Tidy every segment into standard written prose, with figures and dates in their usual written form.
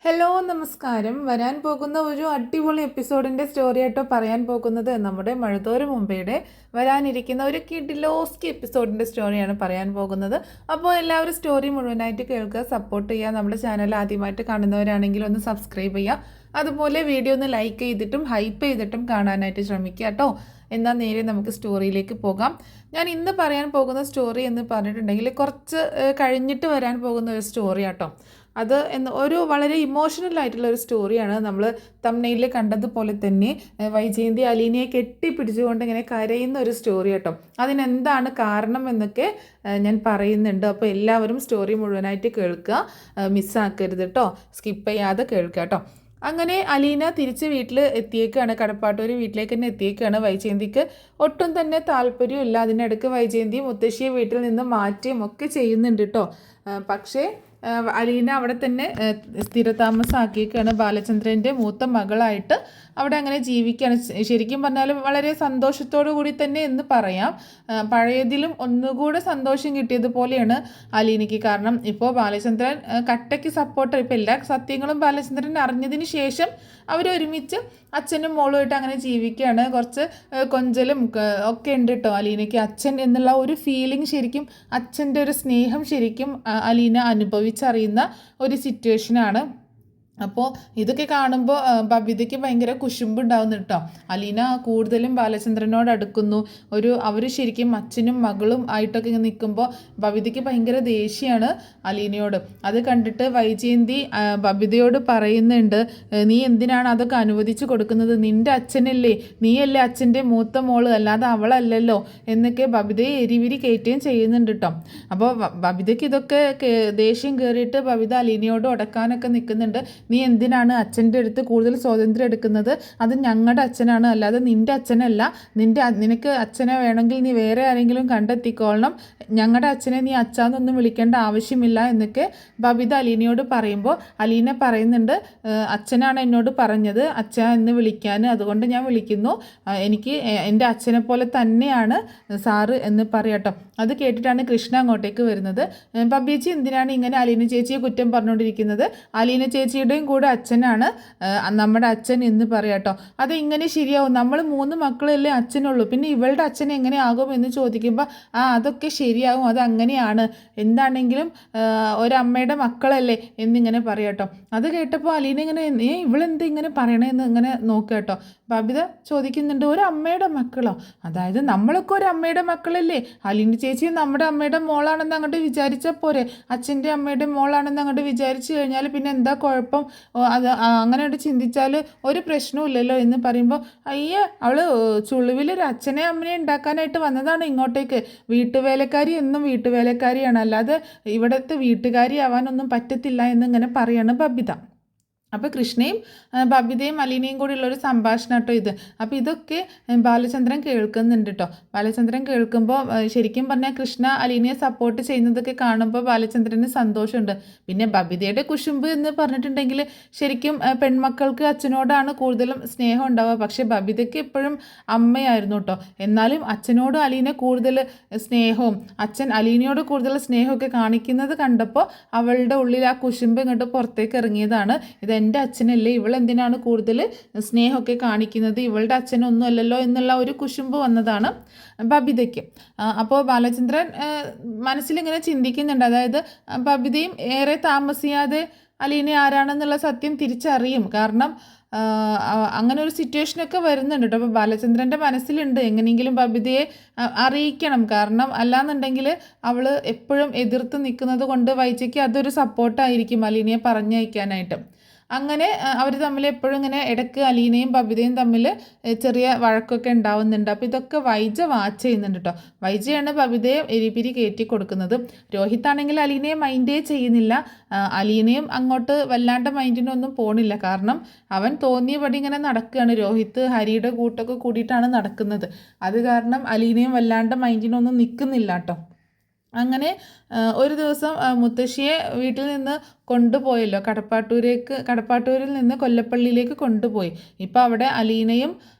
Hello നമസ്കാരം. വരാൻ പോകുന്ന ഒരു അടിപൊളി എപ്പിസോഡിൻ്റെ സ്റ്റോറി ആയിട്ടോ പറയാൻ പോകുന്നത് നമ്മുടെ മഴത്തോര് മുമ്പയുടെ വരാനിരിക്കുന്ന ഒരു കിഡിലോസ്കി എപ്പിസോഡിൻ്റെ സ്റ്റോറിയാണ് പറയാൻ പോകുന്നത്. അപ്പോൾ എല്ലാവരും സ്റ്റോറി മുഴുവനായിട്ട് കേൾക്കുക, സപ്പോർട്ട് ചെയ്യുക. നമ്മുടെ ചാനൽ ആദ്യമായിട്ട് കാണുന്നവരാണെങ്കിൽ ഒന്ന് സബ്സ്ക്രൈബ് ചെയ്യുക. അതുപോലെ വീഡിയോ ഒന്ന് ലൈക്ക് ചെയ്തിട്ടും ഹൈപ്പ് ചെയ്തിട്ടും കാണാനായിട്ട് ശ്രമിക്കുക കേട്ടോ. എന്നാൽ നേരെ നമുക്ക് സ്റ്റോറിയിലേക്ക് പോകാം. ഞാൻ ഇന്ന് പറയാൻ പോകുന്ന സ്റ്റോറി എന്ന് പറഞ്ഞിട്ടുണ്ടെങ്കിൽ കുറച്ച് കഴിഞ്ഞിട്ട് വരാൻ പോകുന്ന ഒരു സ്റ്റോറി ആട്ടോ. അത് ഒരു വളരെ ഇമോഷണൽ ആയിട്ടുള്ള ഒരു സ്റ്റോറിയാണ്. നമ്മൾ തംബ്നെയിലിൽ കണ്ടതുപോലെ തന്നെ വൈജയന്തി അലീനയെ കെട്ടിപ്പിടിച്ചുകൊണ്ട് ഇങ്ങനെ കരയുന്ന ഒരു സ്റ്റോറി കേട്ടോ. അതിനെന്താണ് കാരണം എന്നൊക്കെ ഞാൻ പറയുന്നുണ്ട്. അപ്പോൾ എല്ലാവരും സ്റ്റോറി മുഴുവനായിട്ട് കേൾക്കുക, മിസ്സാക്കരുത് കേട്ടോ, സ്കിപ്പ് ചെയ്യാതെ കേൾക്കുക കേട്ടോ. അങ്ങനെ അലീന തിരിച്ച് വീട്ടിൽ എത്തിയേക്കാണ്, കടപ്പാട്ടൂർ വീട്ടിലേക്ക് തന്നെ എത്തിയേക്കാണ്. വൈജയന്തിക്ക് ഒട്ടും തന്നെ താല്പര്യമില്ല. അതിനിടയ്ക്ക് വൈജയന്തി മുത്തശ്ശിയെ വീട്ടിൽ നിന്ന് മാറ്റുകയും ഒക്കെ ചെയ്യുന്നുണ്ട് കേട്ടോ. പക്ഷേ അലീന അവിടെ തന്നെ സ്ഥിരതാമസമാക്കിയേക്കാണ്. ബാലചന്ദ്രൻ്റെ മൂത്ത മകളായിട്ട് അവിടെ അങ്ങനെ ജീവിക്കുകയാണ്. ശരിക്കും പറഞ്ഞാൽ വളരെ സന്തോഷത്തോടു കൂടി തന്നെ എന്ന് പറയാം. പഴയതിലും ഒന്നുകൂടെ സന്തോഷം കിട്ടിയതുപോലെയാണ് അലീനയ്ക്ക്. കാരണം ഇപ്പോൾ ബാലചന്ദ്രൻ കട്ടയ്ക്ക് സപ്പോർട്ട്, ഇപ്പോൾ എല്ലാ സത്യങ്ങളും ബാലചന്ദ്രൻ അറിഞ്ഞതിന് ശേഷം അവരൊരുമിച്ച് അച്ഛനും മോളുമായിട്ട് അങ്ങനെ ജീവിക്കുകയാണ്. കുറച്ച് കൊഞ്ചലും ഒക്കെ ഉണ്ട് കേട്ടോ അലീനയ്ക്ക്. അച്ഛൻ എന്നുള്ള ഒരു ഫീലിംഗ്, ശരിക്കും അച്ഛൻ്റെ ഒരു സ്നേഹം ശരിക്കും അലീന അനുഭവിച്ചറിയുന്ന ഒരു സിറ്റുവേഷനാണ്. അപ്പോൾ ഇതൊക്കെ കാണുമ്പോൾ ബബിതയ്ക്ക് ഭയങ്കര കുശുമ്പുണ്ടാവുന്നു കേട്ടോ. അലീന കൂടുതലും ബാലചന്ദ്രനോട് അടുക്കുന്നു. അവർ ശരിക്കും അച്ഛനും മകളും ആയിട്ടൊക്കെ ഇങ്ങനെ നിൽക്കുമ്പോൾ ബബിതയ്ക്ക് ഭയങ്കര ദേഷ്യമാണ് അലീനയോട്. അത് കണ്ടിട്ട് വൈജയന്തി ബബിതയോട് പറയുന്നുണ്ട്, നീ എന്തിനാണ് അതൊക്കെ അനുവദിച്ചു കൊടുക്കുന്നത്? നിൻ്റെ അച്ഛനല്ലേ, നീയല്ലേ അച്ഛൻ്റെ മൂത്ത മോള്, അല്ലാതെ അവളല്ലല്ലോ എന്നൊക്കെ ബബിതയെ എരിവിരി കയറ്റുകയും ചെയ്യുന്നുണ്ട് കേട്ടോ. അപ്പോൾ ബബിതയ്ക്ക് ഇതൊക്കെ ദേഷ്യം കയറിയിട്ട് ബബിത അലീനയോട് ഉടക്കാനൊക്കെ നിൽക്കുന്നുണ്ട്. നീ എന്തിനാണ് അച്ഛൻ്റെ അടുത്ത് കൂടുതൽ സ്വാതന്ത്ര്യം എടുക്കുന്നത്? അത് ഞങ്ങളുടെ അച്ഛനാണ്, അല്ലാതെ നിൻ്റെ അച്ഛനല്ല. നിനക്ക് അച്ഛനെ വേണമെങ്കിൽ നീ വേറെ ആരെങ്കിലും കണ്ടെത്തിക്കോളണം. ഞങ്ങളുടെ അച്ഛനെ നീ അച്ഛാന്നൊന്നും വിളിക്കേണ്ട ആവശ്യമില്ല എന്നൊക്കെ ബബിത അലീനയോട് പറയുമ്പോൾ അലീന പറയുന്നുണ്ട്, അച്ഛനാണ് എന്നോട് പറഞ്ഞത് അച്ഛ എന്ന് വിളിക്കാൻ, അതുകൊണ്ട് ഞാൻ വിളിക്കുന്നു. എനിക്ക് എൻ്റെ അച്ഛനെ പോലെ തന്നെയാണ് സാറ് എന്ന് പറയാട്ടോ. അത് കേട്ടിട്ടാണ് കൃഷ്ണ അങ്ങോട്ടേക്ക് വരുന്നത്. ബബിയേച്ചി എന്തിനാണ് ഇങ്ങനെ അലീന ചേച്ചിയെ കുറ്റം പറഞ്ഞുകൊണ്ടിരിക്കുന്നത്? അലീന ചേച്ചിയുടെയും കൂടെ അച്ഛനാണ് നമ്മുടെ അച്ഛൻ എന്ന് പറയാട്ടോ. അത് ഇങ്ങനെ ശരിയാവും? നമ്മൾ 3 മക്കളല്ലേ അച്ഛനുള്ളൂ, പിന്നെ ഇവളുടെ അച്ഛൻ എങ്ങനെ ആകും എന്ന് ചോദിക്കുമ്പോൾ അതൊക്കെ ശരിയാവും, അത് അങ്ങനെയാണ്, എന്താണെങ്കിലും ഒരമ്മയുടെ മക്കളല്ലേ എന്നിങ്ങനെ പറയാട്ടോ. അത് കേട്ടപ്പോൾ അലീന ഇങ്ങനെ ഇവളെന്ത് ഇങ്ങനെ പറയണേന്ന് ഇങ്ങനെ നോക്കുക കേട്ടോ. ബബിത ചോദിക്കുന്നുണ്ട്, ഒരു അമ്മയുടെ മക്കളോ? അതായത് നമ്മളൊക്കെ ഒരു അമ്മയുടെ മക്കളല്ലേ? അലീന ചേച്ചി നമ്മുടെ അമ്മയുടെ മോളാണെന്ന് അങ്ങോട്ട് വിചാരിച്ചാൽ പോരെ? അച്ഛൻ്റെ അമ്മയുടെ മോളാണെന്ന് അങ്ങോട്ട് വിചാരിച്ചു കഴിഞ്ഞാൽ പിന്നെ എന്താ കുഴപ്പം? അത് അങ്ങനെ ചിന്തിച്ചാൽ ഒരു പ്രശ്നമില്ലല്ലോ എന്ന് പറയുമ്പോൾ, അയ്യേ അവൾ ചുളിവിലൊരു അച്ഛനെ അമ്മനെ ഉണ്ടാക്കാനായിട്ട് വന്നതാണ് ഇങ്ങോട്ടേക്ക്. വീട്ടുവേലക്കാരി എന്നും വീട്ടുവേലക്കാരിയാണ്, അല്ലാതെ ഇവിടുത്തെ വീട്ടുകാരി ആവാനൊന്നും പറ്റത്തില്ല എന്നിങ്ങനെ പറയാണ് ബബിത. അപ്പോൾ കൃഷ്ണയും ബബിതയും അലീനയും കൂടി ഉള്ളൊരു സംഭാഷണം കേട്ടോ ഇത്. അപ്പോൾ ഇതൊക്കെ ബാലചന്ദ്രൻ കേൾക്കുന്നുണ്ട് കേട്ടോ. ബാലചന്ദ്രൻ കേൾക്കുമ്പോൾ ശരിക്കും പറഞ്ഞാൽ കൃഷ്ണ അലീനയെ സപ്പോർട്ട് ചെയ്യുന്നതൊക്കെ കാണുമ്പോൾ ബാലചന്ദ്രന് സന്തോഷമുണ്ട്. പിന്നെ ബബിതയുടെ കുശുമ്പ് എന്ന് പറഞ്ഞിട്ടുണ്ടെങ്കിൽ ശരിക്കും പെൺമക്കൾക്ക് അച്ഛനോടാണ് കൂടുതലും സ്നേഹം ഉണ്ടാവുക. പക്ഷേ ബബിതയ്ക്ക് എപ്പോഴും അമ്മയായിരുന്നു കേട്ടോ. എന്നാലും അച്ഛനോട് അലീന കൂടുതൽ സ്നേഹവും അച്ഛൻ അലീനയോട് കൂടുതൽ സ്നേഹമൊക്കെ കാണിക്കുന്നത് കണ്ടപ്പോൾ അവളുടെ ഉള്ളിൽ ആ കുശുമ്പ് ഇങ്ങോട്ട് പുറത്തേക്ക് ഇറങ്ങിയതാണ്. എൻ്റെ അച്ഛനല്ലേ, ഇവളെന്തിനാണ് കൂടുതൽ സ്നേഹമൊക്കെ കാണിക്കുന്നത്? ഇവളുടെ അച്ഛനൊന്നും അല്ലല്ലോ എന്നുള്ള ഒരു കുശുമ്പ് വന്നതാണ് ബബിതയ്ക്ക്. അപ്പോൾ ബാലചന്ദ്രൻ മനസ്സിലിങ്ങനെ ചിന്തിക്കുന്നുണ്ട്. അതായത് ബബിതയും ഏറെ താമസിയാതെ അലീന ആരാണെന്നുള്ള സത്യം തിരിച്ചറിയും. കാരണം അങ്ങനെ ഒരു സിറ്റുവേഷനൊക്കെ വരുന്നുണ്ട് കേട്ടോ. അപ്പോൾ ബാലചന്ദ്രൻ്റെ മനസ്സിലുണ്ട് എങ്ങനെയെങ്കിലും ബബിതയെ അറിയിക്കണം. കാരണം അല്ലാന്നുണ്ടെങ്കിൽ അവൾ എപ്പോഴും എതിർത്ത് നിൽക്കുന്നത് കൊണ്ട് വൈജയ്ക്ക് അതൊരു സപ്പോർട്ടായിരിക്കും അലീനയെ പറഞ്ഞയക്കാനായിട്ട്. അങ്ങനെ അവർ തമ്മിൽ എപ്പോഴും ഇങ്ങനെ ഇടയ്ക്ക് അലീനയും ബബിതയും തമ്മിൽ ചെറിയ വഴക്കൊക്കെ ഉണ്ടാവുന്നുണ്ട്. അപ്പോൾ ഇതൊക്കെ വൈജ വാച്ച് ചെയ്യുന്നുണ്ട് കേട്ടോ. വൈജയാണ് ബബിതയെ എരിപിരി കയറ്റി കൊടുക്കുന്നത്. രോഹിത്താണെങ്കിൽ അലീനയെ മൈൻഡേ ചെയ്യുന്നില്ല. അലീനയും അങ്ങോട്ട് വല്ലാണ്ട് മൈൻഡിനൊന്നും പോണില്ല. കാരണം അവൻ തോന്നിയപടി ഇങ്ങനെ നടക്കുകയാണ്. രോഹിത്ത് ഹരിയുടെ കൂട്ടൊക്കെ കൂടിയിട്ടാണ് നടക്കുന്നത്. അത് കാരണം അലീനയും വല്ലാണ്ട് മൈൻഡിനൊന്നും നിൽക്കുന്നില്ല കേട്ടോ. അങ്ങനെ ഒരു ദിവസം മുത്തശ്ശിയെ വീട്ടിൽ നിന്ന് കൊണ്ടുപോയല്ലോ, കടപ്പാട്ടൂരിൽ നിന്ന് കൊല്ലപ്പള്ളിയിലേക്ക് കൊണ്ടുപോയി. ഇപ്പോൾ അവിടെ അലീനയും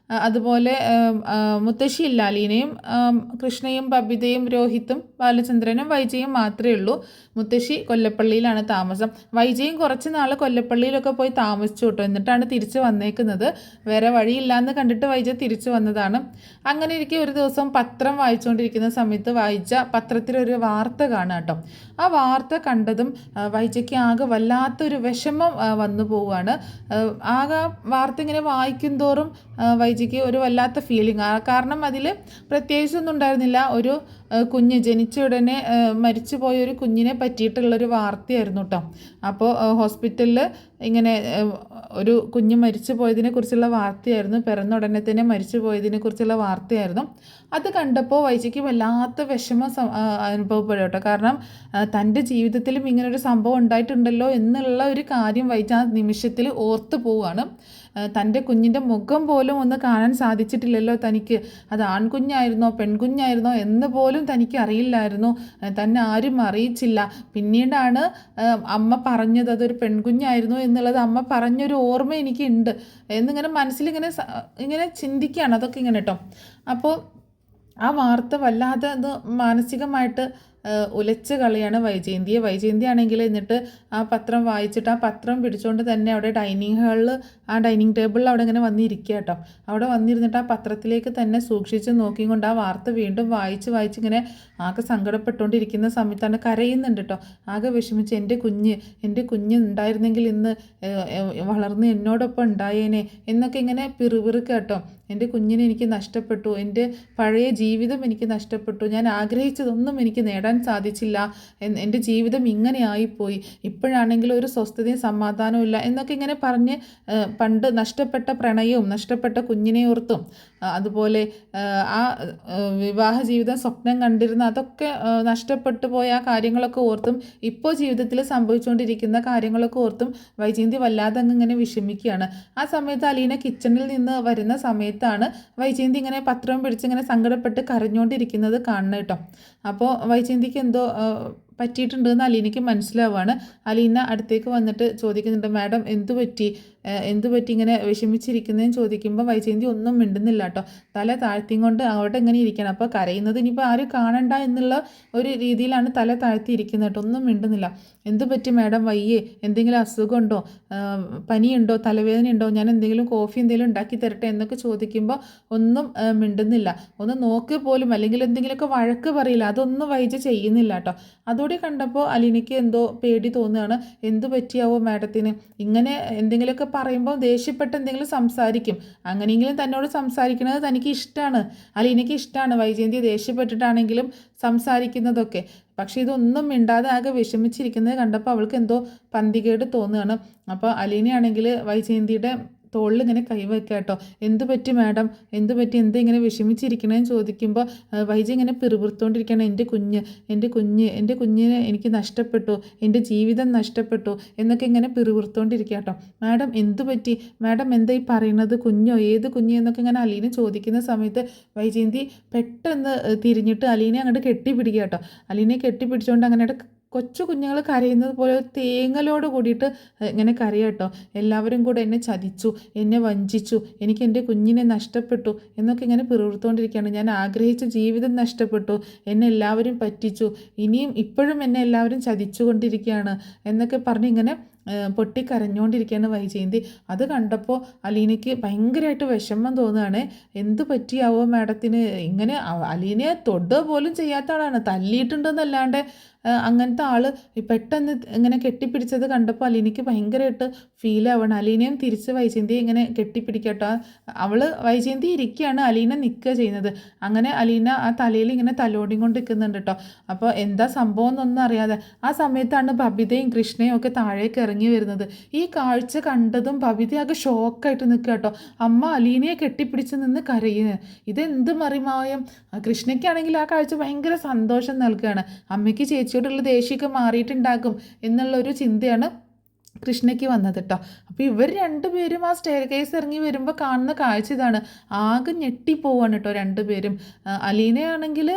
അതുപോലെ മുത്തശ്ശിയില്ല, അലീനയും കൃഷ്ണയും ബബിതയും രോഹിത്തും ബാലചന്ദ്രനും വൈജയും മാത്രമേ ഉള്ളൂ. മുത്തശ്ശി കൊല്ലപ്പള്ളിയിലാണ് താമസം. വൈജയും കുറച്ച് നാൾ കൊല്ലപ്പള്ളിയിലൊക്കെ പോയി താമസിച്ചു കേട്ടോ. എന്നിട്ടാണ് തിരിച്ച് വന്നേക്കുന്നത്. വേറെ വഴിയില്ലാന്ന് കണ്ടിട്ട് വൈജ തിരിച്ചു വന്നതാണ്. അങ്ങനെ ഇരിക്കെ ഒരു ദിവസം പത്രം വായിച്ചുകൊണ്ടിരിക്കുന്ന സമയത്ത് വൈജ പത്രത്തിലൊരു വാർത്ത കാണുക കേട്ടോ. ആ വാർത്ത കണ്ടതും വൈജയ്ക്ക് ആകെ വല്ലാത്തൊരു വിഷമം വന്നു പോവുകയാണ്. ആകെ വാർത്ത ഇങ്ങനെ വായിക്കും തോറും വൈജയ്ക്ക് ഒരു വല്ലാത്ത ഫീലിംഗ്. കാരണം അതിൽ പ്രത്യേകിച്ചൊന്നും ഉണ്ടായിരുന്നില്ല. ഒരു കുഞ്ഞ് ജനിച്ച ഉടനെ മരിച്ചു പോയ ഒരു കുഞ്ഞിനെ പറ്റിയിട്ടുള്ളൊരു വാർത്തയായിരുന്നു കേട്ടോ. അപ്പോൾ ഹോസ്പിറ്റലിൽ ഇങ്ങനെ ഒരു കുഞ്ഞ് മരിച്ചു പോയതിനെ കുറിച്ചുള്ള വാർത്തയായിരുന്നു. പിറന്ന ഉടനെ തന്നെ മരിച്ചു പോയതിനെ കുറിച്ചുള്ള വാർത്തയായിരുന്നു. അത് കണ്ടപ്പോൾ വൈജയ്ക്ക് വല്ലാത്ത വിഷമം അനുഭവപ്പെടും കേട്ടോ. കാരണം തൻ്റെ ജീവിതത്തിലും ഇങ്ങനൊരു സംഭവം ഉണ്ടായിട്ടുണ്ടല്ലോ എന്നുള്ള ഒരു കാര്യം വൈജ ആ നിമിഷത്തിൽ ഓർത്തു പോവുകയാണ്. തൻ്റെ കുഞ്ഞിൻ്റെ മുഖം പോലും ഒന്ന് കാണാൻ സാധിച്ചിട്ടില്ലല്ലോ തനിക്ക്. അത് ആൺകുഞ്ഞായിരുന്നോ പെൺകുഞ്ഞായിരുന്നോ എന്ന് പോലും തനിക്ക് അറിയില്ലായിരുന്നു. തന്നെ ആരും അറിയിച്ചില്ല. പിന്നീടാണ് അമ്മ പറഞ്ഞത് അതൊരു പെൺകുഞ്ഞായിരുന്നു എന്നുള്ളത് അമ്മ പറഞ്ഞൊരു ഓർമ്മ എനിക്കുണ്ട് എന്നിങ്ങനെ മനസ്സിലിങ്ങനെ ഇങ്ങനെ ചിന്തിക്കുകയാണ്. അതൊക്കെ ഇങ്ങനെ കേട്ടോ. അപ്പോൾ ആ വാർത്ത വല്ലാതെ അത് മാനസികമായിട്ട് ഉലച്ച് കളിയാണ് വൈജയന്തിയെ. വൈജയന്തി ആണെങ്കിൽ എന്നിട്ട് ആ പത്രം വായിച്ചിട്ട് ആ പത്രം പിടിച്ചുകൊണ്ട് തന്നെ അവിടെ ഡൈനിങ് ഹാളിൽ ആ ഡൈനിങ് ടേബിളിൽ അവിടെ ഇങ്ങനെ വന്നിരിക്കുക കേട്ടോ. അവിടെ വന്നിരുന്നിട്ട് ആ പത്രത്തിലേക്ക് തന്നെ സൂക്ഷിച്ച് നോക്കിക്കൊണ്ട് ആ വാർത്ത വീണ്ടും വായിച്ച് ഇങ്ങനെ ആകെ സങ്കടപ്പെട്ടുകൊണ്ടിരിക്കുന്ന സമയത്താണ് കരയുന്നുണ്ട് കേട്ടോ. ആകെ വിഷമിച്ച് എൻ്റെ കുഞ്ഞ് ഉണ്ടായിരുന്നെങ്കിൽ ഇന്ന് വളർന്ന് എന്നോടൊപ്പം ഉണ്ടായേനെ എന്നൊക്കെ ഇങ്ങനെ പിറുപിറുക്കുക കേട്ടോ. എൻ്റെ കുഞ്ഞിനെ എനിക്ക് നഷ്ടപ്പെട്ടു, എൻ്റെ പഴയ ജീവിതം എനിക്ക് നഷ്ടപ്പെട്ടു, ഞാൻ ആഗ്രഹിച്ചതൊന്നും എനിക്ക് നേടാൻ സാധിച്ചില്ല, എൻ്റെ ജീവിതം ഇങ്ങനെ ആയിപ്പോയി, ഇപ്പോഴാണെങ്കിൽ ഒരു സ്വസ്ഥതയും സമാധാനവും ഇല്ല എന്നൊക്കെ ഇങ്ങനെ പറഞ്ഞ് പണ്ട് നഷ്ടപ്പെട്ട പ്രണയവും നഷ്ടപ്പെട്ട കുഞ്ഞിനെ ഓർത്തും അതുപോലെ ആ വിവാഹ ജീവിതം സ്വപ്നം കണ്ടിരുന്ന അതൊക്കെ നഷ്ടപ്പെട്ടു പോയ ആ കാര്യങ്ങളൊക്കെ ഓർത്തും ഇപ്പോൾ ജീവിതത്തിൽ സംഭവിച്ചുകൊണ്ടിരിക്കുന്ന കാര്യങ്ങളൊക്കെ ഓർത്തും വൈജയന്തി വല്ലാതെ ഇങ്ങനെ വിഷമിക്കുകയാണ്. ആ സമയത്ത് അലീന കിച്ചണിൽ നിന്ന് വരുന്ന സമയത്താണ് വൈജയന്തി ഇങ്ങനെ പത്രം പിടിച്ചിങ്ങനെ സങ്കടപ്പെട്ട് കരഞ്ഞുകൊണ്ടിരിക്കുന്നത് കാണുന്നത് കേട്ടോ. അപ്പോൾ വൈജയന്തിക്ക് എന്തോ പറ്റിയിട്ടുണ്ടെന്ന് അലീനയ്ക്ക് മനസ്സിലാവുകയാണ്. അലീന അടുത്തേക്ക് വന്നിട്ട് ചോദിക്കുന്നുണ്ട്, മാഡം എന്തു പറ്റി ഇങ്ങനെ വിഷമിച്ചിരിക്കുന്നതെന്ന് ചോദിക്കുമ്പോൾ വൈജയന്തി ഒന്നും മിണ്ടുന്നില്ല കേട്ടോ. തല താഴ്ത്തിയും കൊണ്ട് അവിടെ ഇങ്ങനെ ഇരിക്കണം. അപ്പോൾ കരയുന്നത് ഇനിയിപ്പോൾ ആരും കാണണ്ട എന്നുള്ള ഒരു രീതിയിലാണ് തല താഴ്ത്തിയിരിക്കുന്നത് കേട്ടോ. ഒന്നും മിണ്ടുന്നില്ല. എന്തു പറ്റി മാഡം, വയ്യേ, എന്തെങ്കിലും അസുഖമുണ്ടോ, പനിയുണ്ടോ, തലവേദനയുണ്ടോ, ഞാൻ എന്തെങ്കിലും കോഫി എന്തെങ്കിലും ഉണ്ടാക്കി തരട്ടെ എന്നൊക്കെ ചോദിക്കുമ്പോൾ ഒന്നും മിണ്ടുന്നില്ല. ഒന്ന് നോക്ക് പോലും, അല്ലെങ്കിൽ എന്തെങ്കിലുമൊക്കെ വഴക്ക് പറയില്ല, അതൊന്നും വൈജ ചെയ്യുന്നില്ല കേട്ടോ. അതോടെ കണ്ടപ്പോൾ അലീനയ്ക്ക് എന്തോ പേടി തോന്നുകയാണ്. എന്തു പറ്റിയാവോ മാഡത്തിന്, ഇങ്ങനെ എന്തെങ്കിലുമൊക്കെ പറയുമ്പോൾ ദേഷ്യപ്പെട്ട് എന്തെങ്കിലും സംസാരിക്കും, അങ്ങനെയെങ്കിലും തന്നോട് സംസാരിക്കുന്നത് തനിക്ക് ഇഷ്ടമാണ്, അലീനയ്ക്ക് ഇഷ്ടമാണ് വൈജയന്തി ദേഷ്യപ്പെട്ടിട്ടാണെങ്കിലും സംസാരിക്കുന്നതൊക്കെ. പക്ഷേ ഇതൊന്നും മിണ്ടാതെ ആകെ വിഷമിച്ചിരിക്കുന്നത് കണ്ടപ്പോൾ അവൾക്ക് എന്തോ പന്തികേട് തോന്നുകയാണ്. അപ്പോൾ അലീനയാണെങ്കിൽ വൈജയന്തിയുടെ തോളിൽ ഇങ്ങനെ കൈവയ്ക്കുക കേട്ടോ. എന്തു പറ്റി മാഡം, എന്തു പറ്റി, എന്താ ഇങ്ങനെ വിഷമിച്ചിരിക്കണേന്ന് ചോദിക്കുമ്പോൾ വൈജ ഇങ്ങനെ പിറുപിറുത്തോണ്ടിരിക്കുകയാണ്. എൻ്റെ കുഞ്ഞിനെ എനിക്ക് നഷ്ടപ്പെട്ടു, എൻ്റെ ജീവിതം നഷ്ടപ്പെട്ടു എന്നൊക്കെ ഇങ്ങനെ പിറുപിറുത്തോണ്ടിരിക്കുക കേട്ടോ. മാഡം എന്തു പറ്റി, മാഡം എന്താ ഈ പറയുന്നത്, കുഞ്ഞോ, ഏത് കുഞ്ഞ് എന്നൊക്കെ ഇങ്ങനെ അലീന ചോദിക്കുന്ന സമയത്ത് വൈജയന്തി പെട്ടെന്ന് തിരിഞ്ഞിട്ട് അലീനെ അങ്ങോട്ട് കെട്ടിപ്പിടിക്കുക കേട്ടോ. അലീനെ കെട്ടിപ്പിടിച്ചുകൊണ്ട് അങ്ങനെ കൊച്ചു കുഞ്ഞുങ്ങൾ കരയുന്നത് പോലെ തേങ്ങലോട് കൂടിയിട്ട് ഇങ്ങനെ കരയുക കേട്ടോ. എല്ലാവരും കൂടെ എന്നെ ചതിച്ചു, എന്നെ വഞ്ചിച്ചു, എനിക്ക് എൻ്റെ കുഞ്ഞിനെ നഷ്ടപ്പെട്ടു എന്നൊക്കെ ഇങ്ങനെ പിറുപിറുത്തോണ്ടിരിക്കുകയാണ്. ഞാൻ ആഗ്രഹിച്ച ജീവിതം നഷ്ടപ്പെട്ടു, എന്നെ എല്ലാവരും പറ്റിച്ചു, ഇപ്പോഴും എന്നെ എല്ലാവരും ചതിച്ചുകൊണ്ടിരിക്കുകയാണ് എന്നൊക്കെ പറഞ്ഞ് ഇങ്ങനെ പൊട്ടിക്കരഞ്ഞുകൊണ്ടിരിക്കുകയാണ് വൈജയന്തി. അത് കണ്ടപ്പോൾ അലീനയ്ക്ക് ഭയങ്കരമായിട്ട് വിഷമം തോന്നുകയാണ്. എന്തു പറ്റിയാവോ മാഡത്തിന്, ഇങ്ങനെ അലീനയെ തൊടുക പോലും ചെയ്യാത്ത ആളാണ്, തല്ലിയിട്ടുണ്ടെന്നല്ലാണ്ട് അങ്ങനത്തെ ആൾ പെട്ടെന്ന് ഇങ്ങനെ കെട്ടിപ്പിടിച്ചത് കണ്ടപ്പോൾ അലീനയ്ക്ക് ഭയങ്കരമായിട്ട് ഫീൽ ആവണം. അലീനയും തിരിച്ച് വൈജയന്തിയെ ഇങ്ങനെ കെട്ടിപ്പിടിക്കട്ടോ. അവൾ വൈജയന്തി ഇരിക്കുകയാണ്, അലീന നിൽക്കുക ചെയ്യുന്നത്. അങ്ങനെ അലീന ആ തലയിൽ ഇങ്ങനെ തലോടിയും കൊണ്ട് നിൽക്കുന്നുണ്ട് കേട്ടോ. അപ്പോൾ എന്താ സംഭവം എന്നൊന്നും അറിയാതെ ആ സമയത്താണ് ബബിതയും കൃഷ്ണയും ഒക്കെ താഴേക്ക് ഇറങ്ങി വരുന്നത്. ഈ കാഴ്ച കണ്ടതും ബബിതയാകെ ഷോക്കായിട്ട് നിൽക്കുക കേട്ടോ. അമ്മ അലീനയെ കെട്ടിപ്പിടിച്ച് നിന്ന് കരയുന്നത്, ഇതെന്ത് മറിമായം. കൃഷ്ണയ്ക്കാണെങ്കിൽ ആ കാഴ്ച ഭയങ്കര സന്തോഷം നൽകുകയാണ്. അമ്മയ്ക്ക് ചേച്ചിയോടുള്ള ദേഷ്യമൊക്കെ മാറിയിട്ടുണ്ടാകും എന്നുള്ളൊരു ചിന്തയാണ് കൃഷ്ണയ്ക്ക് വന്നത് കേട്ടോ. അപ്പോൾ ഇവർ രണ്ടുപേരും ആ സ്റ്റെയർ കേസ് ഇറങ്ങി വരുമ്പോൾ കാണുന്ന കാഴ്ച ഇതാണ്. ആകെ ഞെട്ടിപ്പോവാണ് കേട്ടോ രണ്ടുപേരും. അലീനയാണെങ്കിൽ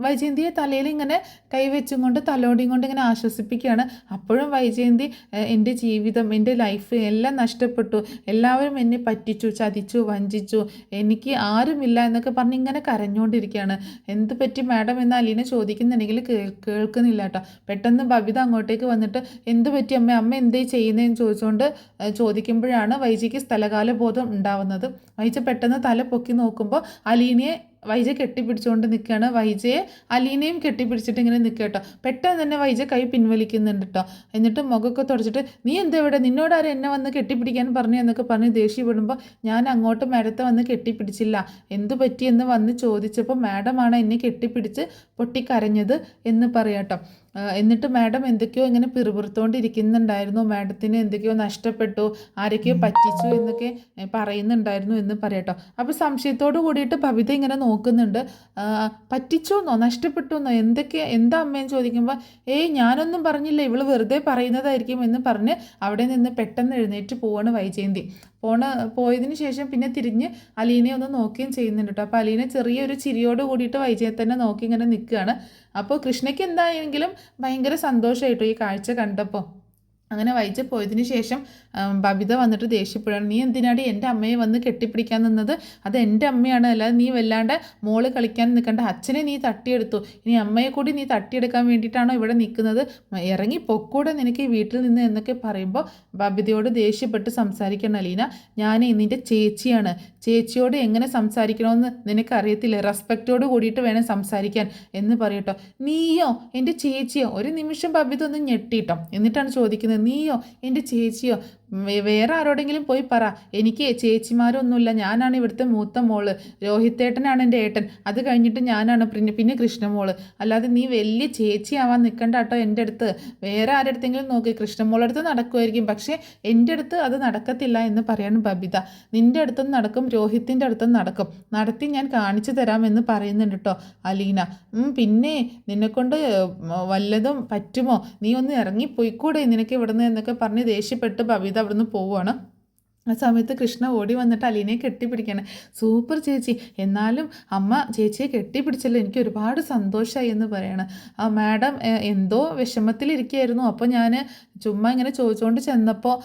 വൈജയന്തിയെ തലയിൽ ഇങ്ങനെ കൈവച്ചും കൊണ്ട് തലോടിയും കൊണ്ട് ഇങ്ങനെ ആശ്വസിപ്പിക്കുകയാണ്. അപ്പോഴും വൈജയന്തി എൻ്റെ ജീവിതം, എൻ്റെ ലൈഫ് എല്ലാം നഷ്ടപ്പെട്ടു, എല്ലാവരും എന്നെ പറ്റിച്ചു, ചതിച്ചു, വഞ്ചിച്ചു, എനിക്ക് ആരുമില്ല എന്നൊക്കെ പറഞ്ഞ് ഇങ്ങനെ കരഞ്ഞുകൊണ്ടിരിക്കുകയാണ്. എന്ത് പറ്റി മാഡം എന്ന് അലീന ചോദിക്കുന്നുണ്ടെങ്കിൽ കേൾക്കുന്നില്ല കേട്ടോ. പെട്ടെന്ന് ബബിത അങ്ങോട്ടേക്ക് വന്നിട്ട് എന്ത് പറ്റി അമ്മ, അമ്മ എന്തേ ചെയ്യുന്നതെന്ന് ചോദിക്കുമ്പോഴാണ് വൈജിക്ക് സ്ഥലകാല ബോധം ഉണ്ടാവുന്നത്. വൈജ പെട്ടെന്ന് തല പൊക്കി നോക്കുമ്പോൾ അലീനയെ വൈജ കെട്ടിപ്പിടിച്ചുകൊണ്ട് നിൽക്കുകയാണ്. വൈജയെ അലീനയും കെട്ടിപ്പിടിച്ചിട്ട് ഇങ്ങനെ നിൽക്കുക കേട്ടോ. പെട്ടെന്ന് തന്നെ വൈജ കൈ പിൻവലിക്കുന്നുണ്ട് കേട്ടോ. എന്നിട്ട് മുഖമൊക്കെ തുടച്ചിട്ട് നീ എന്താ ഇവിടെ, നിന്നോടാരും എന്നെ വന്ന് കെട്ടിപ്പിടിക്കാൻ പറഞ്ഞു എന്നൊക്കെ പറഞ്ഞ് ദേഷ്യപ്പെടുമ്പോൾ ഞാൻ അങ്ങോട്ട് മാഡത്തെ വന്ന് കെട്ടിപ്പിടിച്ചില്ല, എന്തു പറ്റിയെന്ന് വന്ന് ചോദിച്ചപ്പോൾ മാഡമാണ് എന്നെ കെട്ടിപ്പിടിച്ച് പൊട്ടിക്കരഞ്ഞത് എന്ന് പറയാട്ടോ. എന്നിട്ട് മാഡം എന്തൊക്കെയോ ഇങ്ങനെ പിറുപിറുത്തോണ്ടിരിക്കുന്നുണ്ടായിരുന്നു, മാഡത്തിന് എന്തൊക്കെയോ നഷ്ടപ്പെട്ടു, ആരൊക്കെയോ പറ്റിച്ചു എന്നൊക്കെ പറയുന്നുണ്ടായിരുന്നു എന്ന് പറയട്ടോ. അപ്പോൾ സംശയത്തോട് കൂടിയിട്ട് ബബിത ഇങ്ങനെ നോക്കുന്നുണ്ട്. പറ്റിച്ചോന്നോ, നഷ്ടപ്പെട്ടോന്നോ, എന്താ അമ്മയെന്ന് ചോദിക്കുമ്പോൾ ഞാനൊന്നും പറഞ്ഞില്ല, ഇവള് വെറുതെ പറയുന്നതായിരിക്കും എന്ന് പറഞ്ഞ് അവിടെ നിന്ന് പെട്ടെന്ന് എഴുന്നേറ്റ് പോവാണ് വൈജയന്തി. പോയതിന് ശേഷം പിന്നെ തിരിഞ്ഞ് അലീനയെ ഒന്ന് നോക്കുകയും ചെയ്യുന്നുണ്ട് കേട്ടോ. അപ്പോൾ അലീന ചെറിയൊരു ചിരിയോട് കൂടിയിട്ട് വൈജയെ തന്നെ നോക്കി ഇങ്ങനെ നിൽക്കുകയാണ്. അപ്പോൾ കൃഷ്ണയ്ക്ക് എന്തായെങ്കിലും ഭയങ്കര സന്തോഷമായിട്ടോ ഈ കാഴ്ച കണ്ടപ്പോൾ. അങ്ങനെ വൈജ പോയതിന് ശേഷം ബബിത വന്നിട്ട് ദേഷ്യപ്പെടുകയാണ്. നീ എന്തിനാടി എൻ്റെ അമ്മയെ വന്ന് കെട്ടിപ്പിടിക്കാൻ നിന്നത്? അത് എൻ്റെ അമ്മയാണ്, അല്ലാതെ നീ വല്ലാണ്ട് മോള് കളിക്കാൻ നിൽക്കണ്ട. അച്ഛനെ നീ തട്ടിയെടുത്തു, ഇനി അമ്മയെ കൂടി നീ തട്ടിയെടുക്കാൻ വേണ്ടിയിട്ടാണോ ഇവിടെ നിൽക്കുന്നത്? ഇറങ്ങി പൊക്കൂടെ നിനക്ക് ഈ വീട്ടിൽ നിന്ന് എന്നൊക്കെ പറയുമ്പോൾ ബബിതയോട് ദേഷ്യപ്പെട്ട് സംസാരിക്കണം അലീന. ഞാൻ നിൻ്റെ ചേച്ചിയാണ്, ചേച്ചിയോട് എങ്ങനെ സംസാരിക്കണമെന്ന് നിനക്കറിയത്തില്ല, റെസ്പെക്റ്റോട് കൂടിയിട്ട് വേണം സംസാരിക്കാൻ എന്ന് പറയട്ടോ. നീയോ എൻ്റെ ചേച്ചിയോ? ഒരു നിമിഷം ബബിത ഒന്ന് ഞെട്ടിട്ടോ. എന്നിട്ടാണ് ചോദിക്കുന്നത്, നീയോ എൻ്റെ ചേച്ചിയോ? വേറെ ആരോടെങ്കിലും പോയി പറ, എനിക്ക് ചേച്ചിമാരൊന്നുമില്ല, ഞാനാണ് ഇവിടുത്തെ മൂത്ത മോള്, രോഹിത്തേട്ടനാണ് എൻ്റെ ഏട്ടൻ, അത് കഴിഞ്ഞിട്ട് ഞാനാണ് പിന്നെ കൃഷ്ണമോള്, അല്ലാതെ നീ വലിയ ചേച്ചിയാവാൻ നിൽക്കണ്ട കേട്ടോ എൻ്റെ അടുത്ത്. വേറെ ആരുടെ അടുത്തെങ്കിലും നോക്കി, കൃഷ്ണമോളുടെ അടുത്ത് നടക്കുമായിരിക്കും, പക്ഷേ എൻ്റെ അടുത്ത് അത് നടക്കത്തില്ല എന്ന് പറയാണ് ബബിത. നിൻ്റെ അടുത്തും നടക്കും, രോഹിത്തിൻ്റെ അടുത്തും നടക്കും, നടത്തി ഞാൻ കാണിച്ചു തരാമെന്ന് പറയുന്നുണ്ട് കേട്ടോ അലീന. പിന്നെ നിന്നെക്കൊണ്ട് വല്ലതും പറ്റുമോ? നീ ഒന്ന് ഇറങ്ങിപ്പോയിക്കൂടെ നിനക്ക് ഇവിടുന്ന് എന്നൊക്കെ പറഞ്ഞ് ദേഷ്യപ്പെട്ട് ബബിത അവിടുന്ന് പോവുകയാണ്. ആ സമയത്ത് കൃഷ്ണ ഓടി വന്നിട്ട് അലീനയെ കെട്ടിപ്പിടിക്കണം. സൂപ്പർ ചേച്ചി, എന്നാലും അമ്മ ചേച്ചിയെ കെട്ടിപ്പിടിച്ചല്ലോ, എനിക്ക് ഒരുപാട് സന്തോഷമായി എന്ന് പറയാണ്. ആ മാഡം എന്തോ വിഷമത്തിലിരിക്കുകയായിരുന്നു, അപ്പോൾ ഞാൻ ചുമ്മാ ഇങ്ങനെ ചോദിച്ചുകൊണ്ട് ചെന്നപ്പോൾ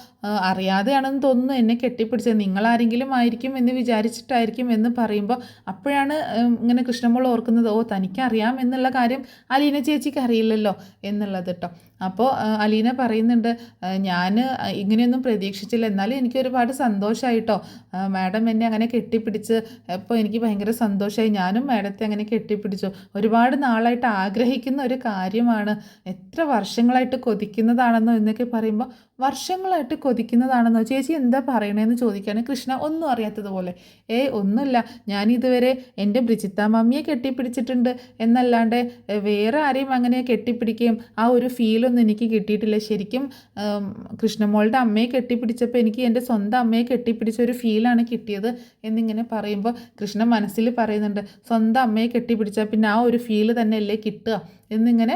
അറിയാതെയാണെന്ന് തോന്നുന്നു എന്നെ കെട്ടിപ്പിടിച്ചത്, നിങ്ങളാരെങ്കിലും ആയിരിക്കും എന്ന് വിചാരിച്ചിട്ടായിരിക്കും എന്ന് പറയുമ്പോൾ അപ്പോഴാണ് ഇങ്ങനെ കൃഷ്ണമോൾ ഓർക്കുന്നത്, തനിക്കറിയാം എന്നുള്ള കാര്യം അലീന ചേച്ചിക്ക് അറിയില്ലല്ലോ എന്നുള്ളത് കേട്ടോ. അപ്പോൾ അലീന പറയുന്നുണ്ട്, ഞാൻ ഇങ്ങനെയൊന്നും പ്രതീക്ഷിച്ചില്ല, എന്നാലും എനിക്ക് ഒരുപാട് സന്തോഷമായിട്ടോ, മാഡം എന്നെ അങ്ങനെ കെട്ടിപ്പിടിച്ച് അപ്പോൾ എനിക്ക് ഭയങ്കര സന്തോഷമായി, ഞാനും മാഡത്തെ അങ്ങനെ കെട്ടിപ്പിടിച്ചു, ഒരുപാട് നാളായിട്ട് ആഗ്രഹിക്കുന്ന ഒരു കാര്യമാണ്, എത്ര വർഷങ്ങളായിട്ട് കൊതിക്കുന്നതാണെന്നോ എന്നൊക്കെ പറയുമ്പോൾ വർഷങ്ങളായിട്ട് കൊതിക്കുന്നതാണെന്നോ ചേച്ചി എന്താ പറയണതെന്ന് ചോദിക്കുകയാണ് കൃഷ്ണ ഒന്നും അറിയാത്തതുപോലെ. ഒന്നുമില്ല, ഞാനിതുവരെ എൻ്റെ ബ്രിജിത്ത മമ്മിയെ കെട്ടിപ്പിടിച്ചിട്ടുണ്ട് എന്നല്ലാണ്ട് വേറെ ആരെയും അങ്ങനെ കെട്ടിപ്പിടിക്കുകയും ആ ഒരു ഫീലൊന്നും എനിക്ക് കിട്ടിയിട്ടില്ല. ശരിക്കും കൃഷ്ണമോളുടെ അമ്മയെ കെട്ടിപ്പിടിച്ചപ്പോൾ എനിക്ക് എൻ്റെ സ്വന്തം അമ്മയെ കെട്ടിപ്പിടിച്ച ഒരു ഫീലാണ് കിട്ടിയത് എന്നിങ്ങനെ പറയുമ്പോൾ കൃഷ്ണ മനസ്സിൽ പറയുന്നുണ്ട്, സ്വന്തം അമ്മയെ കെട്ടിപ്പിടിച്ചാൽ പിന്നെ ആ ഒരു ഫീല് തന്നെയല്ലേ കിട്ടുക എന്നിങ്ങനെ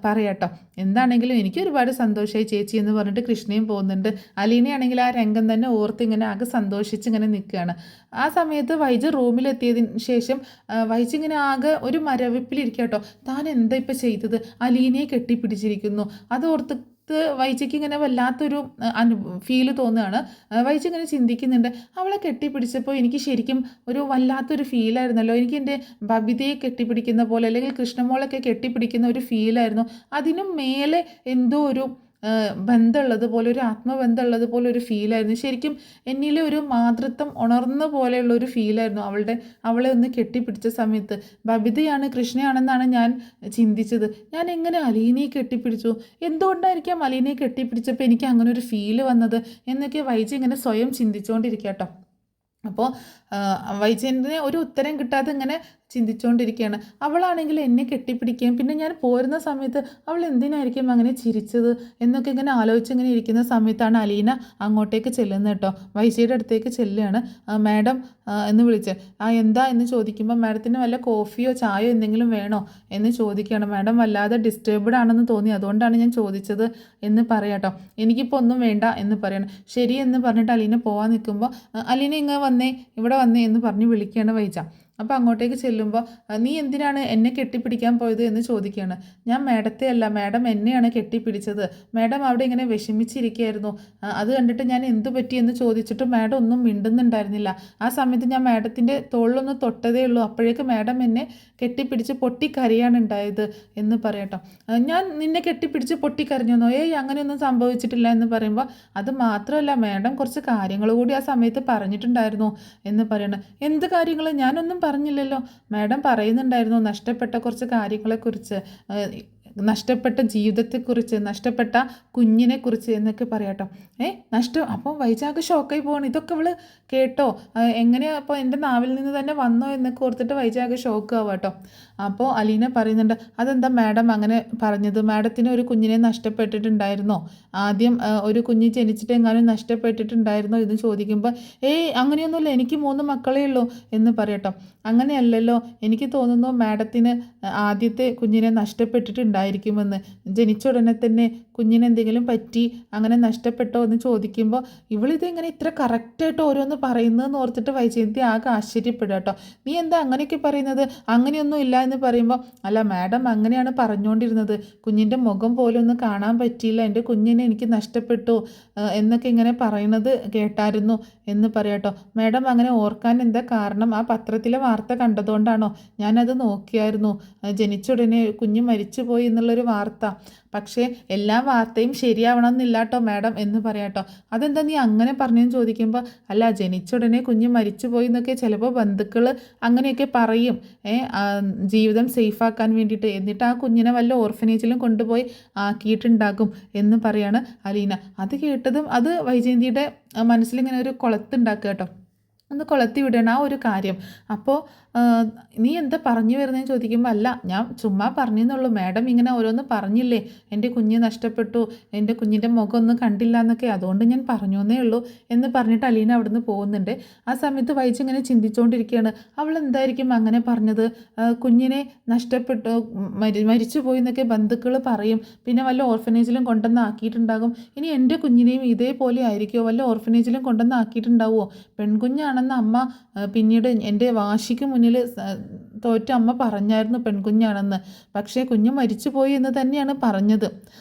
പറയാട്ടോ. എന്താണെങ്കിലും എനിക്ക് ഒരുപാട് സന്തോഷമായി ചേച്ചി എന്ന് പറഞ്ഞിട്ട് കൃഷ്ണയും പോകുന്നുണ്ട്. അലീനയാണെങ്കിൽ ആ രംഗം തന്നെ ഓർത്ത് ഇങ്ങനെ ആകെ സന്തോഷിച്ച് ഇങ്ങനെ നിൽക്കുകയാണ്. ആ സമയത്ത് വൈജ റൂമിലെത്തിയതിന് ശേഷം വൈജ ഇങ്ങനെ ആകെ ഒരു മരവിപ്പിലിരിക്കുക കേട്ടോ. താൻ എന്താ ഇപ്പം ചെയ്തത്? അലീനയെ കെട്ടിപ്പിടിച്ചിരിക്കുന്നു, അതോർത്ത് വൈജയ്ക്ക് ഇങ്ങനെ വല്ലാത്തൊരു ഫീല് തോന്നുകയാണ്. വൈജ ഇങ്ങനെ ചിന്തിക്കുന്നുണ്ട്, അവളെ കെട്ടിപ്പിടിച്ചപ്പോൾ എനിക്ക് ശരിക്കും ഒരു വല്ലാത്തൊരു ഫീലായിരുന്നല്ലോ, എനിക്ക് എൻ്റെ ബബിതയെ കെട്ടിപ്പിടിക്കുന്ന പോലെ അല്ലെങ്കിൽ കൃഷ്ണമോളൊക്കെ കെട്ടിപ്പിടിക്കുന്ന ഒരു ഫീലായിരുന്നു, അതിനും മേലെ എന്തോ ഒരു ബന്ധമുള്ളതുപോലെ, ഒരു ആത്മബന്ധമുള്ളതുപോലെ ഒരു ഫീലായിരുന്നു. ശരിക്കും എന്നിലെ ഒരു മാതൃത്വം ഉണർന്ന പോലെയുള്ള ഒരു ഫീലായിരുന്നു അവളെ ഒന്ന് കെട്ടിപ്പിടിച്ച സമയത്ത്. ബബിതയാണ് കൃഷ്ണയാണെന്നാണ് ഞാൻ ചിന്തിച്ചത്. ഞാൻ എങ്ങനെ അലീനയെ കെട്ടിപ്പിടിച്ചു? എന്തുകൊണ്ടായിരിക്കാം അലീനയെ കെട്ടിപ്പിടിച്ചപ്പോൾ എനിക്ക് അങ്ങനെ ഒരു ഫീല് വന്നത് എന്നൊക്കെ വൈജ ഇങ്ങനെ സ്വയം ചിന്തിച്ചുകൊണ്ടിരിക്കുക കേട്ടോ. അപ്പോൾ വൈജയന്തിന് ഒരു ഉത്തരം കിട്ടാതെ ഇങ്ങനെ ചിന്തിച്ചുകൊണ്ടിരിക്കുകയാണ്. അവളാണെങ്കിൽ എന്നെ കെട്ടിപ്പിടിക്കുകയും പിന്നെ ഞാൻ പോരുന്ന സമയത്ത് അവൾ എന്തിനായിരിക്കും അങ്ങനെ ചിരിച്ചത് എന്നൊക്കെ ഇങ്ങനെ ആലോചിച്ച് ഇങ്ങനെ ഇരിക്കുന്ന സമയത്താണ് അലീന അങ്ങോട്ടേക്ക് ചെല്ലുന്നത് കേട്ടോ. വൈശിയുടെ അടുത്തേക്ക് ചെല്ലുകയാണ്. മാഡം എന്ന് വിളിച്ച് എന്താ എന്ന് ചോദിക്കുമ്പോൾ മാഡത്തിന് വല്ല കോഫിയോ ചായയോ എന്തെങ്കിലും വേണോ എന്ന് ചോദിക്കുകയാണ്. മാഡം വല്ലാതെ ഡിസ്റ്റർബ്ഡ് ആണെന്ന് തോന്നി, അതുകൊണ്ടാണ് ഞാൻ ചോദിച്ചത് എന്ന് പറയാട്ടോ. എനിക്കിപ്പോൾ ഒന്നും വേണ്ട എന്ന് പറയണം. ശരി എന്ന് പറഞ്ഞിട്ട് അലീന പോകാൻ നിൽക്കുമ്പോൾ അലീന ഇങ്ങ് വന്നേ, ഇവിടെ വന്നേ എന്ന് പറഞ്ഞ് വിളിക്കുകയാണ് വൈജ. അപ്പോൾ അങ്ങോട്ടേക്ക് ചെല്ലുമ്പോൾ നീ എന്തിനാണ് എന്നെ കെട്ടിപ്പിടിക്കാൻ പോയത് എന്ന് ചോദിക്കുകയാണ്. ഞാൻ മാഡത്തെ അല്ല, മാഡം എന്നെയാണ് കെട്ടിപ്പിടിച്ചത്. മാഡം അവിടെ ഇങ്ങനെ വിഷമിച്ചിരിക്കുകയായിരുന്നു. അത് കണ്ടിട്ട് ഞാൻ എന്തു പറ്റി എന്ന് ചോദിച്ചിട്ട് മാഡം ഒന്നും മിണ്ടുന്നുണ്ടായിരുന്നില്ല. ആ സമയത്ത് ഞാൻ മാഡത്തിൻ്റെ തോളിലൊന്ന് തൊട്ടതേ ഉള്ളൂ, അപ്പോഴേക്ക് മാഡം എന്നെ കെട്ടിപ്പിടിച്ച് പൊട്ടിക്കരയാണ് ഉണ്ടായത് എന്ന് പറയട്ടോ. ഞാൻ നിന്നെ കെട്ടിപ്പിടിച്ച് പൊട്ടിക്കരഞ്ഞെന്നോ? അങ്ങനെയൊന്നും സംഭവിച്ചിട്ടില്ല എന്ന് പറയുമ്പോൾ അത് മാത്രമല്ല മാഡം കുറച്ച് കാര്യങ്ങൾ കൂടി ആ സമയത്ത് പറഞ്ഞിട്ടുണ്ടായിരുന്നു എന്ന് പറയണം. എന്ത് കാര്യങ്ങൾ? ഞാനൊന്നും പറഞ്ഞില്ലല്ലോ. മാഡം പറയുന്നുണ്ടായിരുന്നു നഷ്ടപ്പെട്ട കുറച്ച് കാര്യങ്ങളെക്കുറിച്ച്, നഷ്ടപ്പെട്ട ജീവിതത്തെക്കുറിച്ച്, നഷ്ടപ്പെട്ട കുഞ്ഞിനെക്കുറിച്ച് എന്നൊക്കെ പറയാട്ടോ. അപ്പോൾ വൈജാഗ് ഷോക്കായി പോകണം. ഇതൊക്കെ അവൾ കേട്ടോ, എങ്ങനെയാ അപ്പോൾ എൻ്റെ നാവിൽ നിന്ന് തന്നെ വന്നോ എന്നൊക്കെ ഓർത്തിട്ട് വൈജാഗ് ഷോക്ക് ആവാം കേട്ടോ. അപ്പോൾ അലീന പറയുന്നുണ്ട്, അതെന്താ മാഡം അങ്ങനെ പറഞ്ഞത്? മാഡത്തിന് ഒരു കുഞ്ഞിനെ നഷ്ടപ്പെട്ടിട്ടുണ്ടായിരുന്നോ? ആദ്യം ഒരു കുഞ്ഞ് ജനിച്ചിട്ട് എങ്ങാനും നഷ്ടപ്പെട്ടിട്ടുണ്ടായിരുന്നോ എന്ന് ചോദിക്കുമ്പോൾ അങ്ങനെയൊന്നുമില്ല, എനിക്ക് 3 മക്കളേ ഉള്ളൂ എന്ന് പറയട്ടോ. അങ്ങനെയല്ലല്ലോ, എനിക്ക് തോന്നുന്നു മാഡത്തിന് ആദ്യത്തെ കുഞ്ഞിനെ നഷ്ടപ്പെട്ടിട്ടുണ്ടായിരിക്കുമെന്ന്. ജനിച്ച ഉടനെ തന്നെ കുഞ്ഞിനെന്തെങ്കിലും പറ്റി അങ്ങനെ നഷ്ടപ്പെട്ടോ എന്ന് ചോദിക്കുമ്പോൾ ഇവളിതെങ്ങനെ ഇത്ര കറക്റ്റായിട്ട് ഓരോന്ന് പറയുന്നതെന്ന് ഓർത്തിട്ട് വൈജയന്തി ആകെ ആശ്ചര്യപ്പെടുക കേട്ടോ. നീ എന്താ അങ്ങനെയൊക്കെ പറയുന്നത്? അങ്ങനെയൊന്നും ഇല്ല എന്ന് പറയുമ്പോൾ അല്ല മാഡം അങ്ങനെയാണ് പറഞ്ഞുകൊണ്ടിരുന്നത്, കുഞ്ഞിൻ്റെ മുഖം പോലും ഒന്ന് കാണാൻ പറ്റിയില്ല, എൻ്റെ കുഞ്ഞിനെ എനിക്ക് നഷ്ടപ്പെട്ടു എന്നൊക്കെ ഇങ്ങനെ പറയുന്നത് കേട്ടായിരുന്നു എന്ന് പറയാട്ടോ. മാഡം അങ്ങനെ ഓർക്കാൻ എന്താ കാരണം? ആ പത്രത്തിലെ വാർത്ത കണ്ടതുകൊണ്ടാണോ? ഞാനത് നോക്കിയായിരുന്നു, ജനിച്ച ഉടനെ കുഞ്ഞ് മരിച്ചുപോയി എന്നുള്ളൊരു വാർത്ത. പക്ഷേ എല്ലാ വാർത്തയും ശരിയാവണം എന്നില്ല കേട്ടോ മാഡം എന്ന് പറയാട്ടോ. അതെന്താ നീ അങ്ങനെ പറഞ്ഞെന്ന് ചോദിക്കുമ്പോൾ അല്ല, ജനിച്ച ഉടനെ കുഞ്ഞ് മരിച്ചുപോയി എന്നൊക്കെ ചിലപ്പോൾ ബന്ധുക്കൾ അങ്ങനെയൊക്കെ പറയും, ജീവിതം സേഫാക്കാൻ വേണ്ടിയിട്ട്. എന്നിട്ട് ആ കുഞ്ഞിനെ വല്ല ഓർഫനേജിലും കൊണ്ടുപോയി ആക്കിയിട്ടുണ്ടാകും എന്ന് പറയാണ് അലീന. അത് കേട്ടതും അത് വൈജയന്തിയുടെ മനസ്സിലിങ്ങനെ ഒരു കുളത്തുണ്ടാക്കുക കേട്ടോ. ഒന്ന് കൊളത്തി വിടണം ആ ഒരു കാര്യം. അപ്പോൾ നീ എന്താ പറഞ്ഞു വരുന്നതെന്ന് ചോദിക്കുമ്പോൾ അല്ല, ഞാൻ ചുമ്മാ പറഞ്ഞെന്നുള്ളൂ, മാഡം ഇങ്ങനെ ഓരോന്ന് പറഞ്ഞില്ലേ, എൻ്റെ കുഞ്ഞ് നഷ്ടപ്പെട്ടു, എൻ്റെ കുഞ്ഞിൻ്റെ മുഖം ഒന്നും കണ്ടില്ല എന്നൊക്കെ, അതുകൊണ്ട് ഞാൻ പറഞ്ഞു എന്നേ ഉള്ളൂ എന്ന് പറഞ്ഞിട്ട് അലീന അവിടുന്ന് പോകുന്നുണ്ട്. ആ സമയത്ത് വൈജ് ഇങ്ങനെ ചിന്തിച്ചുകൊണ്ടിരിക്കുകയാണ്, അവൾ എന്തായിരിക്കും അങ്ങനെ പറഞ്ഞത്? കുഞ്ഞിനെ നഷ്ടപ്പെട്ടു, മരിച്ചു പോയി എന്നൊക്കെ ബന്ധുക്കൾ പറയും, പിന്നെ വല്ല ഓർഫനേജിലും കൊണ്ടുവന്ന് ആക്കിയിട്ടുണ്ടാകും. ഇനി എൻ്റെ കുഞ്ഞിനെയും ഇതേപോലെ ആയിരിക്കുമോ? വല്ല ഓർഫനേജിലും കൊണ്ടുവന്ന് ആക്കിയിട്ടുണ്ടാവുമോ? പെൺകുഞ്ഞാണെന്ന് അമ്മ പിന്നീട് എൻ്റെ വാശിക്ക് മുന്നിൽ തോറ്റ അമ്മ പറഞ്ഞായിരുന്നു പെൺകുഞ്ഞാണെന്ന്. പക്ഷേ കുഞ്ഞ് മരിച്ചുപോയി എന്ന് തന്നെയാണ് പറഞ്ഞത്.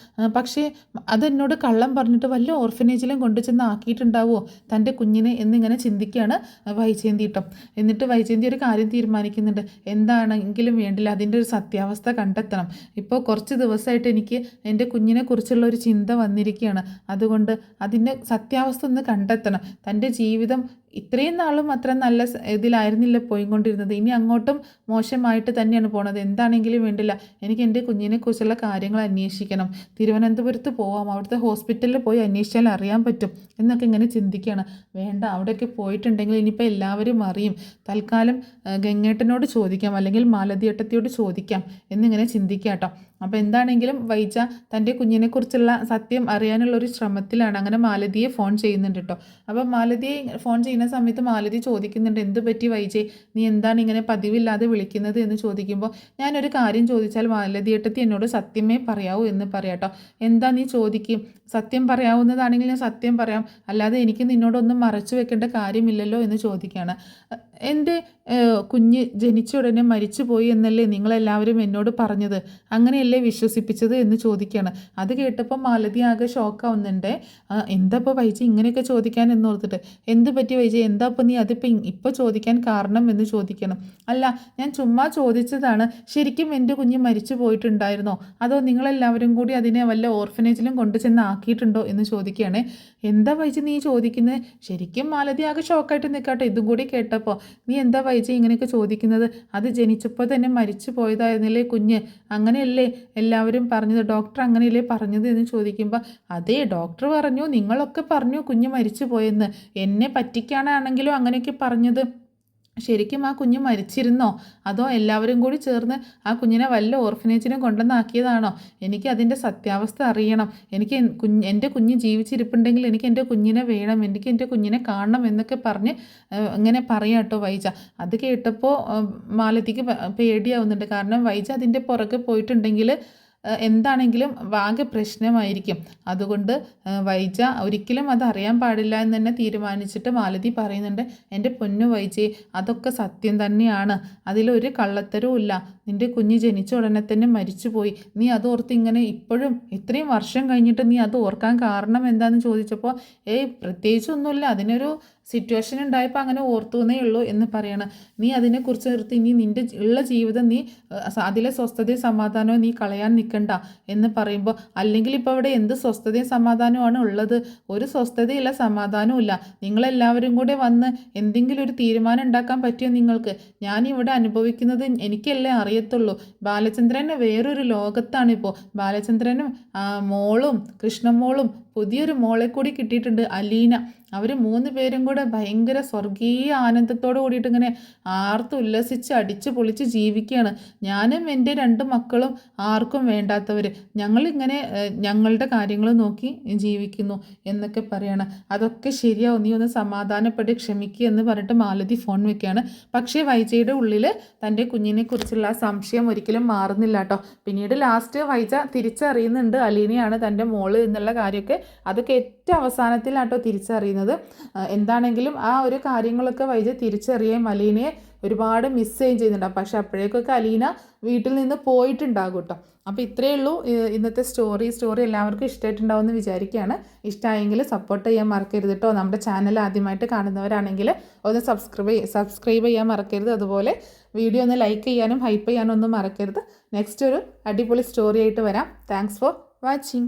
പക്ഷേ അതെന്നോട് കള്ളം പറഞ്ഞിട്ട് വല്ല ഓർഫനേജിലും കൊണ്ടു ചെന്ന് ആക്കിയിട്ടുണ്ടാവുമോ തൻ്റെ കുഞ്ഞിനെ എന്നിങ്ങനെ ചിന്തിക്കുകയാണ് വൈജയന്തി കേട്ടോ. എന്നിട്ട് വൈജയന്തി ഒരു കാര്യം തീരുമാനിക്കുന്നുണ്ട്, എന്താണെങ്കിലും വേണ്ടില്ല അതിൻ്റെ ഒരു സത്യാവസ്ഥ കണ്ടെത്തണം. ഇപ്പോൾ കുറച്ച് ദിവസമായിട്ട് എനിക്ക് എൻ്റെ കുഞ്ഞിനെ കുറിച്ചുള്ള ഒരു ചിന്ത വന്നിരിക്കുകയാണ്, അതുകൊണ്ട് അതിൻ്റെ സത്യാവസ്ഥ ഒന്ന് കണ്ടെത്തണം. തൻ്റെ ജീവിതം ഇത്രയും നാളും അത്ര നല്ല ഇതിലായിരുന്നില്ല പോയിക്കൊണ്ടിരുന്നത്, ഇനി അങ്ങോട്ടും മോശമായിട്ട് തന്നെയാണ് പോണത്. എന്താണെങ്കിലും വേണ്ടില്ല, എനിക്ക് എൻ്റെ കുഞ്ഞിനെക്കുറിച്ചുള്ള കാര്യങ്ങൾ അന്വേഷിക്കണം. തിരുവനന്തപുരത്ത് പോവാം, അവിടുത്തെ ഹോസ്പിറ്റലിൽ പോയി അന്വേഷിച്ചാൽ അറിയാൻ പറ്റും എന്നൊക്കെ ഇങ്ങനെ ചിന്തിക്കുകയാണ്. വേണ്ട, അവിടെയൊക്കെ പോയിട്ടുണ്ടെങ്കിൽ ഇനിയിപ്പോൾ എല്ലാവരും അറിയും, തൽക്കാലം ഗംഗേട്ടനോട് ചോദിക്കാം അല്ലെങ്കിൽ മാലതിയേട്ടത്തിയോട് ചോദിക്കാം എന്നിങ്ങനെ ചിന്തിക്കാം കേട്ടോ. അപ്പോൾ എന്താണെങ്കിലും വൈജ തൻ്റെ കുഞ്ഞിനെക്കുറിച്ചുള്ള സത്യം അറിയാനുള്ളൊരു ശ്രമത്തിലാണ്. അങ്ങനെ മാലതിയെ ഫോൺ ചെയ്യുന്നുണ്ട് കേട്ടോ. അപ്പോൾ മാലതിയെ ഫോൺ ചെയ്യുന്ന സമയത്ത് മാലതി ചോദിക്കുന്നുണ്ട്, എന്ത് പറ്റി വൈജയെ, നീ എന്താണ് ഇങ്ങനെ പതിവില്ലാതെ വിളിക്കുന്നത് എന്ന് ചോദിക്കുമ്പോൾ ഞാനൊരു കാര്യം ചോദിച്ചാൽ മാലതിയേട്ടത്തി എന്നോട് സത്യമേ പറയാവൂ എന്ന് പറയാട്ടോ. എന്താ നീ ചോദിക്കും, സത്യം പറയാവുന്നതാണെങ്കിൽ ഞാൻ സത്യം പറയാം, അല്ലാതെ എനിക്ക് നിന്നോടൊന്നും മറച്ചു വെക്കേണ്ട കാര്യമില്ലല്ലോ എന്ന് ചോദിക്കുകയാണ്. എൻ്റെ കുഞ്ഞ് ജനിച്ച ഉടനെ മരിച്ചു പോയി എന്നല്ലേ നിങ്ങളെല്ലാവരും എന്നോട് പറഞ്ഞത്, അങ്ങനെയല്ലേ വിശ്വസിപ്പിച്ചത് എന്ന് ചോദിക്കുകയാണ്. അത് കേട്ടപ്പോൾ മാലതി ആകെ ഷോക്കാവുന്നുണ്ട്. എന്താ ഇപ്പോൾ വൈജി ഇങ്ങനെയൊക്കെ ചോദിക്കാൻ എന്നോർത്തിട്ട്, എന്ത് പറ്റി വൈജി, എന്താ ഇപ്പോൾ നീ ഇപ്പോൾ ചോദിക്കാൻ കാരണം എന്ന് ചോദിക്കണം. അല്ല, ഞാൻ ചുമ്മാ ചോദിച്ചതാണ്, ശരിക്കും എൻ്റെ കുഞ്ഞ് മരിച്ചു പോയിട്ടുണ്ടായിരുന്നോ, അതോ നിങ്ങളെല്ലാവരും കൂടി അതിനെ വല്ല ഓർഫനേജിലും കൊണ്ടു ചെന്ന് ആക്കിയിട്ടുണ്ടോ എന്ന് ചോദിക്കുകയാണ്. എന്താ വൈജി നീ ചോദിക്കുന്നത്? ശരിക്കും മാലതി ആകെ ഷോക്കായിട്ട് നിൽക്കട്ടെ ഇതും കൂടി കേട്ടപ്പോൾ. നീ എന്താ വൈജി ഇങ്ങനെയൊക്കെ ചോദിക്കുന്നത്? അത് ജനിച്ചപ്പോൾ തന്നെ മരിച്ചു പോയതായിരുന്നില്ലേ കുഞ്ഞ്, അങ്ങനെയല്ലേ എല്ലാവരും പറഞ്ഞത്, ഡോക്ടർ അങ്ങനെയല്ലേ പറഞ്ഞത് എന്ന് ചോദിക്കുമ്പോൾ അതേ ഡോക്ടർ പറഞ്ഞു, നിങ്ങളൊക്കെ പറഞ്ഞു കുഞ്ഞ് മരിച്ചു പോയെന്ന്, എന്നെ പറ്റിക്കാനാണെങ്കിലും അങ്ങനെയൊക്കെ പറഞ്ഞത്, ശരിക്കും ആ കുഞ്ഞ് മരിച്ചിരുന്നോ, അതോ എല്ലാവരും കൂടി ചേർന്ന് ആ കുഞ്ഞിനെ വല്ല ഓർഫനേജിനും കൊണ്ടുവന്നാക്കിയതാണോ? എനിക്ക് അതിൻ്റെ സത്യാവസ്ഥ അറിയണം. എനിക്ക് എൻ്റെ കുഞ്ഞ് ജീവിച്ചിരിപ്പുണ്ടെങ്കിൽ എനിക്ക് എൻ്റെ കുഞ്ഞിനെ വേണം, എനിക്ക് എൻ്റെ കുഞ്ഞിനെ കാണണം എന്നൊക്കെ പറഞ്ഞ് ഇങ്ങനെ പറയാം കേട്ടോ വൈജ. അത് കേട്ടപ്പോൾ മാലതിക്ക് പേടിയാവുന്നുണ്ട്. കാരണം വൈജ അതിൻ്റെ പുറകെ പോയിട്ടുണ്ടെങ്കിൽ എന്താണെങ്കിലും ആകെ പ്രശ്നമായിരിക്കും. അതുകൊണ്ട് വൈജ ഒരിക്കലും അത് അറിയാൻ പാടില്ല എന്ന് തന്നെ തീരുമാനിച്ചിട്ട് മാലതി പറയുന്നുണ്ട്, എൻ്റെ പൊന്നു വൈജയെ, അതൊക്കെ സത്യം തന്നെയാണ്, അതിലൊരു കള്ളത്തരവും ഇല്ല. നിൻ്റെ കുഞ്ഞ് ജനിച്ച ഉടനെ തന്നെ മരിച്ചുപോയി. നീ അതോർത്ത് ഇങ്ങനെ ഇപ്പോഴും ഇത്രയും വർഷം കഴിഞ്ഞിട്ട് നീ അത് ഓർക്കാൻ കാരണം എന്താണെന്ന് ചോദിച്ചപ്പോൾ പ്രത്യേകിച്ചൊന്നുമില്ല, അതിനൊരു സിറ്റുവേഷൻ ഉണ്ടായപ്പോൾ അങ്ങനെ ഓർത്തുന്നേ ഉള്ളൂ എന്ന് പറയണം. നീ അതിനെക്കുറിച്ച് നിർത്തി ഇനി നിൻ്റെ ഉള്ള ജീവിതം നീ അതിലെ സ്വസ്ഥതയും സമാധാനവും നീ കളയാൻ നിൽക്കണ്ട എന്ന് പറയുമ്പോൾ, അല്ലെങ്കിൽ ഇപ്പോൾ അവിടെ എന്ത് സ്വസ്ഥതയും സമാധാനവുമാണ് ഉള്ളത്? ഒരു സ്വസ്ഥതയില്ല, സമാധാനവും ഇല്ല. നിങ്ങളെല്ലാവരും കൂടെ വന്ന് എന്തെങ്കിലും ഒരു തീരുമാനം ഉണ്ടാക്കാൻ പറ്റിയോ നിങ്ങൾക്ക്? ഞാനിവിടെ അനുഭവിക്കുന്നത് എനിക്കല്ലേ അറിയത്തുള്ളൂ. ബാലചന്ദ്രൻ വേറൊരു ലോകത്താണിപ്പോൾ. ബാലചന്ദ്രനും മോളും കൃഷ്ണമോളും പുതിയൊരു മോളെ കൂടി കിട്ടിയിട്ടുണ്ട്, അലീന. അവർ 3 പേരും കൂടെ ഭയങ്കര സ്വർഗീയ ആനന്ദത്തോடு കൂടിയിട്ട് ഇങ്ങനെ ആർത്ത് ഉല്ലസിച്ച് അടിച്ച് പൊളിച്ച് ജീവിക്കുകയാണ്. ഞാനും എൻ്റെ 2 മക്കളും ആർക്കും വേണ്ടാത്തവർ, ഞങ്ങളിങ്ങനെ ഞങ്ങളുടെ കാര്യങ്ങൾ നോക്കി ജീവിക്കുന്നു എന്നൊക്കെ പറയാണ്. അതൊക്കെ ശരിയാവും, നീ ഒന്ന് സമാധാനപ്പെട്ട് ക്ഷമിക്കുക എന്ന് പറഞ്ഞിട്ട് മാലതി ഫോൺ വെക്കുകയാണ്. പക്ഷേ വൈജയുടെ ഉള്ളിൽ തൻ്റെ കുഞ്ഞിനെക്കുറിച്ചുള്ള സംശയം ഒരിക്കലും മാറുന്നില്ല കേട്ടോ. പിന്നീട് ലാസ്റ്റ് വൈജ തിരിച്ചറിയുന്നുണ്ട് അലീനയാണ് തൻ്റെ മോള് എന്നുള്ള കാര്യമൊക്കെ. അതൊക്കെ ഏറ്റവും അവസാനത്തിലാട്ടോ തിരിച്ചറിയുന്നത്. എന്താണെങ്കിലും ആ ഒരു കാര്യങ്ങളൊക്കെ വൈജ തിരിച്ചറിയുകയും അലീനയെ ഒരുപാട് മിസ് ചെയ്യുകയും ചെയ്യുന്നുണ്ടാവും. പക്ഷെ അപ്പോഴേക്കൊക്കെ അലീന വീട്ടിൽ നിന്ന് പോയിട്ടുണ്ടാകും കേട്ടോ. അപ്പോൾ ഇത്രയേ ഉള്ളൂ ഇന്നത്തെ സ്റ്റോറി എല്ലാവർക്കും ഇഷ്ടമായിട്ടുണ്ടാവും എന്ന് വിചാരിക്കുകയാണ്. ഇഷ്ടമായെങ്കിൽ സപ്പോർട്ട് ചെയ്യാൻ മറക്കരുത് കേട്ടോ. നമ്മുടെ ചാനൽ ആദ്യമായിട്ട് കാണുന്നവരാണെങ്കിൽ ഒന്ന് സബ്സ്ക്രൈബ് ചെയ്യാൻ മറക്കരുത്. അതുപോലെ വീഡിയോ ഒന്ന് ലൈക്ക് ചെയ്യാനും ഹൈപ്പ് ചെയ്യാനും ഒന്നും മറക്കരുത്. നെക്സ്റ്റ് ഒരു അടിപൊളി സ്റ്റോറി ആയിട്ട് വരാം. Thanks for watching.